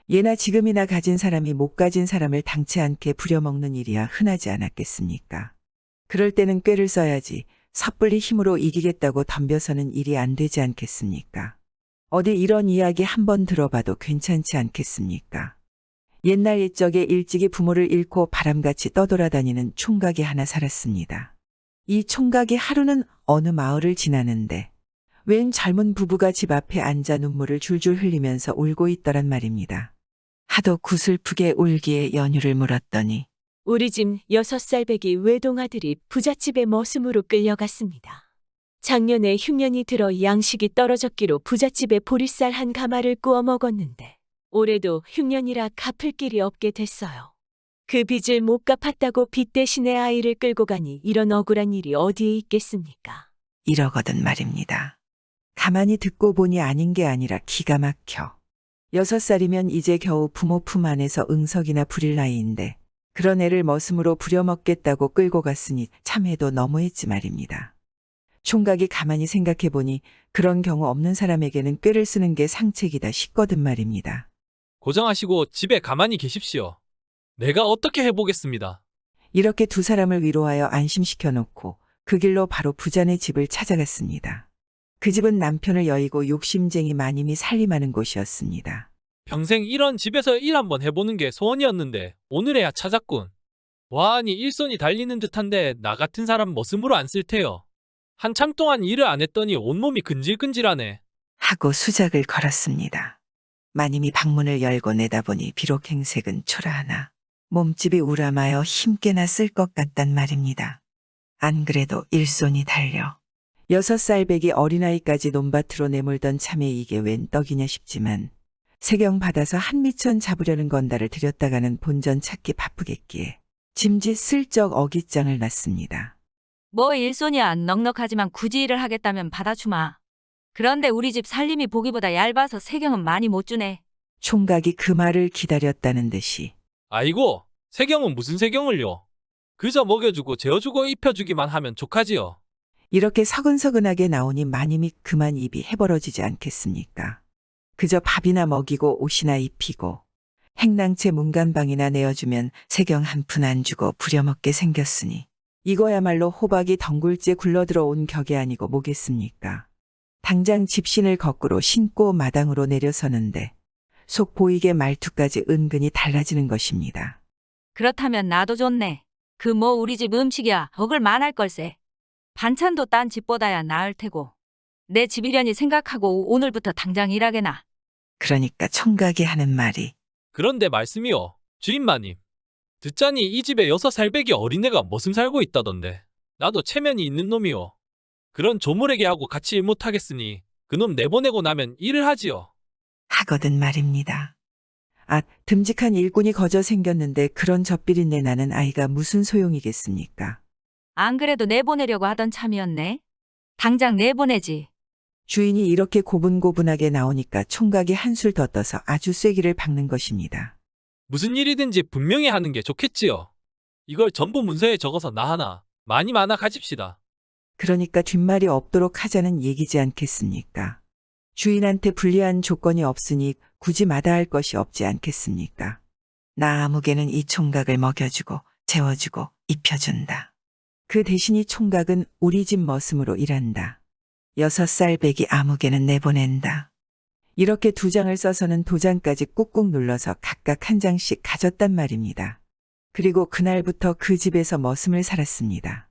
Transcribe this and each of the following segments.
예나 지금이나 가진 사람이 못 가진 사람을 당치 않게 부려먹는 일이야 흔하지 않았겠습니까? 그럴 때는 꾀를 써야지 섣불리 힘으로 이기겠다고 덤벼서는 일이 안 되지 않겠습니까? 어디 이런 이야기 한번 들어봐도 괜찮지 않겠습니까? 옛날 옛적에 일찍이 부모를 잃고 바람같이 떠돌아다니는 총각이 하나 살았습니다. 이 총각이 하루는 어느 마을을 지나는데 웬 젊은 부부가 집 앞에 앉아 눈물을 줄줄 흘리면서 울고 있더란 말입니다. 하도 구슬프게 울기에 연유를 물었더니 우리 집 6살 배기 외동아들이 부잣집의 머슴으로 끌려갔습니다. 작년에 흉년이 들어 양식이 떨어졌기로 부잣집에 보리쌀 한 가마를 구워 먹었는데 올해도 흉년이라 갚을 길이 없게 됐어요. 그 빚을 못 갚았다고 빚 대신에 아이를 끌고 가니 이런 억울한 일이 어디에 있겠습니까? 이러거든 말입니다. 가만히 듣고 보니 아닌 게 아니라 기가 막혀. 6살이면 이제 겨우 부모 품 안에서 응석이나 부릴 나이인데 그런 애를 머슴으로 부려먹겠다고 끌고 갔으니 참해도 너무했지 말입니다. 총각이 가만히 생각해 보니 그런 경우 없는 사람에게는 꾀를 쓰는 게 상책이다 싶거든 말입니다. 고정하시고 집에 가만히 계십시오. 내가 어떻게 해보겠습니다. 이렇게 두 사람을 위로하여 안심시켜 놓고 그 길로 바로 부자네 집을 찾아갔습니다. 그 집은 남편을 여의고 욕심쟁이 마님이 살림하는 곳이었습니다. 평생 이런 집에서 일 한번 해보는 게 소원이었는데 오늘에야 찾았군. 와니 일손이 달리는 듯한데 나 같은 사람 머슴으로 안 쓸 테요. 한참 동안 일을 안 했더니 온몸이 근질근질하네. 하고 수작을 걸었습니다. 마님이 방문을 열고 내다보니 비록 행색은 초라하나 몸집이 우람하여 힘께나 쓸 것 같단 말입니다. 안 그래도 일손이 달려 6살 배기 어린아이까지 논밭으로 내몰던 참에 이게 웬 떡이냐 싶지만 세경 받아서 한미천 잡으려는 건달을 들였다가는 본전 찾기 바쁘겠기에 짐짓 슬쩍 어깃장을 놨습니다. 뭐 일손이야 넉넉하지만 굳이 일을 하겠다면 받아주마. 그런데 우리 집 살림이 보기보다 얇아서 세경은 많이 못 주네. 총각이 그 말을 기다렸다는 듯이 아이고, 세경은 무슨 세경을요. 그저 먹여주고 재워주고 입혀주기만 하면 족하지요. 이렇게 서근서근하게 나오니 마님이 그만 입이 해벌어지지 않겠습니까? 그저 밥이나 먹이고 옷이나 입히고 행랑채 문간방이나 내어주면 세경 한 푼 안 주고 부려먹게 생겼으니 이거야말로 호박이 덩굴째 굴러들어온 격이 아니고 뭐겠습니까? 당장 집신을 거꾸로 신고 마당으로 내려서는데 속 보이게 말투까지 은근히 달라지는 것입니다. 그렇다면 나도 좋네. 그 뭐 우리 집 음식이야 억을 만할 걸세. 반찬도 딴 집보다야 나을 테고. 내 집이려니 생각하고 오늘부터 당장 일하게나. 그러니까 총각이 하는 말이 그런데 말씀이요. 주인마님. 듣자니 이 집에 6살배기 어린애가 머슴 살고 있다던데. 나도 체면이 있는 놈이요. 그런 조물애기하고 같이 일 못하겠으니 그놈 내보내고 나면 일을 하지요. 하거든 말입니다. 아, 듬직한 일꾼이 거저 생겼는데 그런 젖비린내 나는 아이가 무슨 소용이겠습니까? 안 그래도 내보내려고 하던 참이었네. 당장 내보내지. 주인이 이렇게 고분고분하게 나오니까 총각이 한술 더 떠서 아주 쐐기를 박는 것입니다. 무슨 일이든지 분명히 하는 게 좋겠지요. 이걸 전부 문서에 적어서 나 하나, 많이 많아 가집시다. 그러니까 뒷말이 없도록 하자는 얘기지 않겠습니까? 주인한테 불리한 조건이 없으니 굳이 마다할 것이 없지 않겠습니까? 나 아무개는 이 총각을 먹여주고 재워주고 입혀준다. 그 대신 이 총각은 우리 집 머슴으로 일한다. 6살 배기 아무개는 내보낸다. 이렇게 2장을 써서는 도장까지 꾹꾹 눌러서 각각 한 장씩 가졌단 말입니다. 그리고 그날부터 그 집에서 머슴을 살았습니다.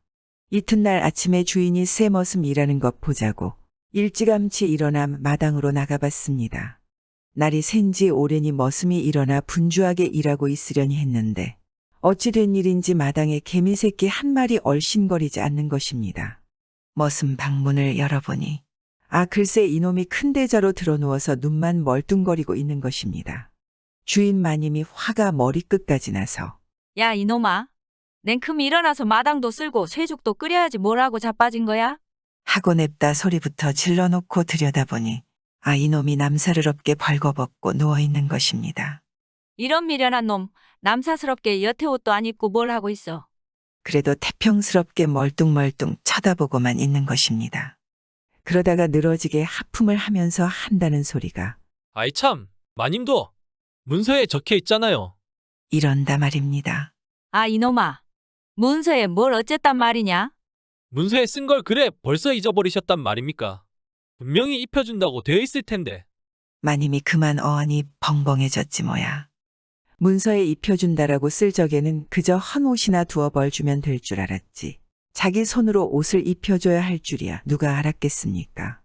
이튿날 아침에 주인이 새 머슴 일하는 것 보자고 일찌감치 일어나 마당으로 나가봤습니다. 날이 샌지 오래니 머슴이 일어나 분주하게 일하고 있으려니 했는데 어찌 된 일인지 마당에 개미새끼 한 마리 얼씬거리지 않는 것입니다. 머슴 방문을 열어보니 글쎄 이놈이 큰 대자로 들어누워서 눈만 멀뚱거리고 있는 것입니다. 주인 마님이 화가 머리끝까지 나서 야 이놈아. 냉큼 일어나서 마당도 쓸고 쇠죽도 끓여야지 뭐라고 자빠진 거야? 하고 냅다 소리부터 질러놓고 들여다보니 이놈이 남사르럽게 벌거벗고 누워있는 것입니다. 이런 미련한 놈 남사스럽게 여태 옷도 안 입고 뭘 하고 있어. 그래도 태평스럽게 멀뚱멀뚱 쳐다보고만 있는 것입니다. 그러다가 늘어지게 하품을 하면서 한다는 소리가 아이 참, 마님도 문서에 적혀 있잖아요. 이런다 말입니다. 아, 이놈아. 문서에 뭘 어쨌단 말이냐? 문서에 쓴 걸 그래 벌써 잊어버리셨단 말입니까? 분명히 입혀준다고 되어 있을 텐데. 마님이 그만 어안이 벙벙해졌지 뭐야. 문서에 입혀준다라고 쓸 적에는 그저 헌 옷이나 두어 벌 주면 될 줄 알았지. 자기 손으로 옷을 입혀줘야 할 줄이야 누가 알았겠습니까?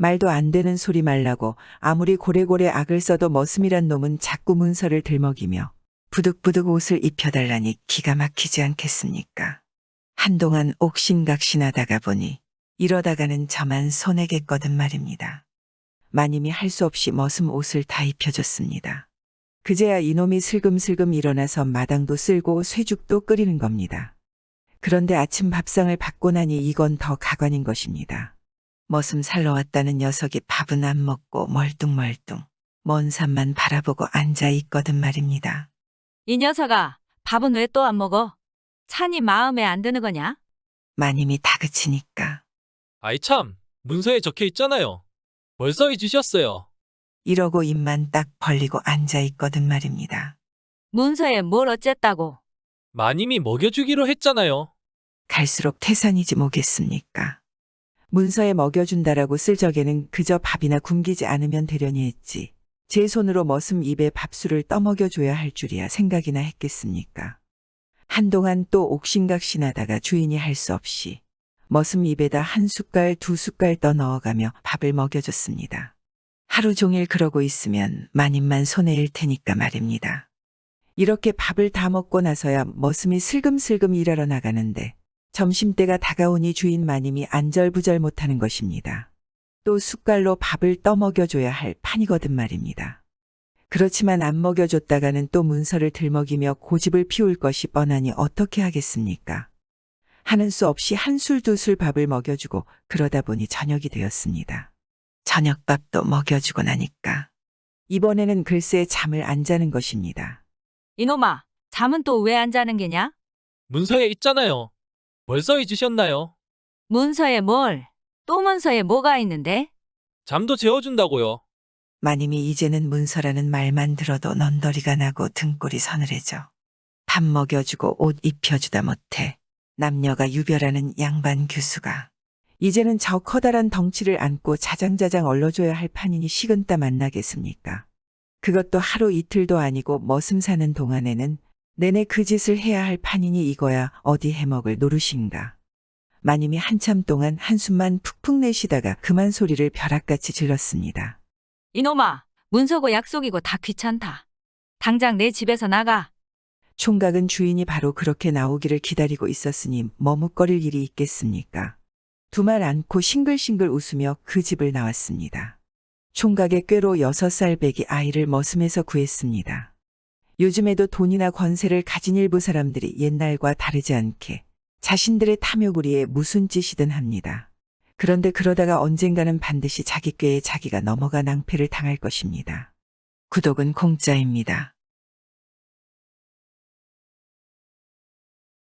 말도 안 되는 소리 말라고 아무리 고래고래 악을 써도 머슴이란 놈은 자꾸 문서를 들먹이며 부득부득 옷을 입혀달라니 기가 막히지 않겠습니까? 한동안 옥신각신하다가 보니 이러다가는 저만 손해겠거든 말입니다. 마님이 할 수 없이 머슴 옷을 다 입혀줬습니다. 그제야 이놈이 슬금슬금 일어나서 마당도 쓸고 쇠죽도 끓이는 겁니다. 그런데 아침 밥상을 받고 나니 이건 더 가관인 것입니다. 머슴 살러 왔다는 녀석이 밥은 안 먹고 멀뚱멀뚱 먼 산만 바라보고 앉아 있거든 말입니다. 이 녀석아, 밥은 왜 또 안 먹어? 찬이 마음에 안 드는 거냐? 마님이 다그치니까 아이 참, 문서에 적혀 있잖아요. 벌써 잊으셨어요. 이러고 입만 딱 벌리고 앉아 있거든 말입니다. 문서에 뭘 어쨌다고? 마님이 먹여주기로 했잖아요. 갈수록 태산이지 뭐겠습니까? 문서에 먹여준다라고 쓸 적에는 그저 밥이나 굶기지 않으면 되려니 했지. 제 손으로 머슴 입에 밥술을 떠먹여줘야 할 줄이야 생각이나 했겠습니까? 한동안 또 옥신각신하다가 주인이 할 수 없이 머슴 입에다 한 숟갈 두 숟갈 떠 넣어가며 밥을 먹여줬습니다. 하루 종일 그러고 있으면 마님만 손해일 테니까 말입니다. 이렇게 밥을 다 먹고 나서야 머슴이 슬금슬금 일하러 나가는데 점심때가 다가오니 주인 마님이 안절부절 못하는 것입니다. 또 숟갈로 밥을 떠먹여줘야 할 판이거든 말입니다. 그렇지만 안 먹여줬다가는 또 문서를 들먹이며 고집을 피울 것이 뻔하니 어떻게 하겠습니까? 하는 수 없이 한 술 두 술 밥을 먹여주고 그러다 보니 저녁이 되었습니다. 저녁밥도 먹여주고 나니까 이번에는 글쎄 잠을 안 자는 것입니다. 이놈아, 잠은 또 왜 안 자는 게냐? 문서에 있잖아요. 벌써 잊으셨나요? 문서에 뭘? 또 문서에 뭐가 있는데? 잠도 재워준다고요. 마님이 이제는 문서라는 말만 들어도 넌더리가 나고 등골이 서늘해져. 밥 먹여주고 옷 입혀주다 못해 남녀가 유별하는 양반 교수가 이제는 저 커다란 덩치를 안고 자장자장 얼러줘야 할 판이니 식은땀 안 나겠습니까? 그것도 하루 이틀도 아니고 머슴 사는 동안에는 내내 그 짓을 해야 할 판이니 이거야 어디 해먹을 노릇인가. 마님이 한참 동안 한숨만 푹푹 내쉬다가 그만 소리를 벼락같이 질렀습니다. 이놈아, 문서고 약속이고 다 귀찮다. 당장 내 집에서 나가. 총각은 주인이 바로 그렇게 나오기를 기다리고 있었으니 머뭇거릴 일이 있겠습니까? 두 말 않고 싱글싱글 웃으며 그 집을 나왔습니다. 총각의 꾀로 6살 배기 아이를 머슴에서 구했습니다. 요즘에도 돈이나 권세를 가진 일부 사람들이 옛날과 다르지 않게 자신들의 탐욕으리에 무슨 짓이든 합니다. 그런데 그러다가 언젠가는 반드시 자기 꾀에 자기가 넘어가 낭패를 당할 것입니다. 구독은 공짜입니다.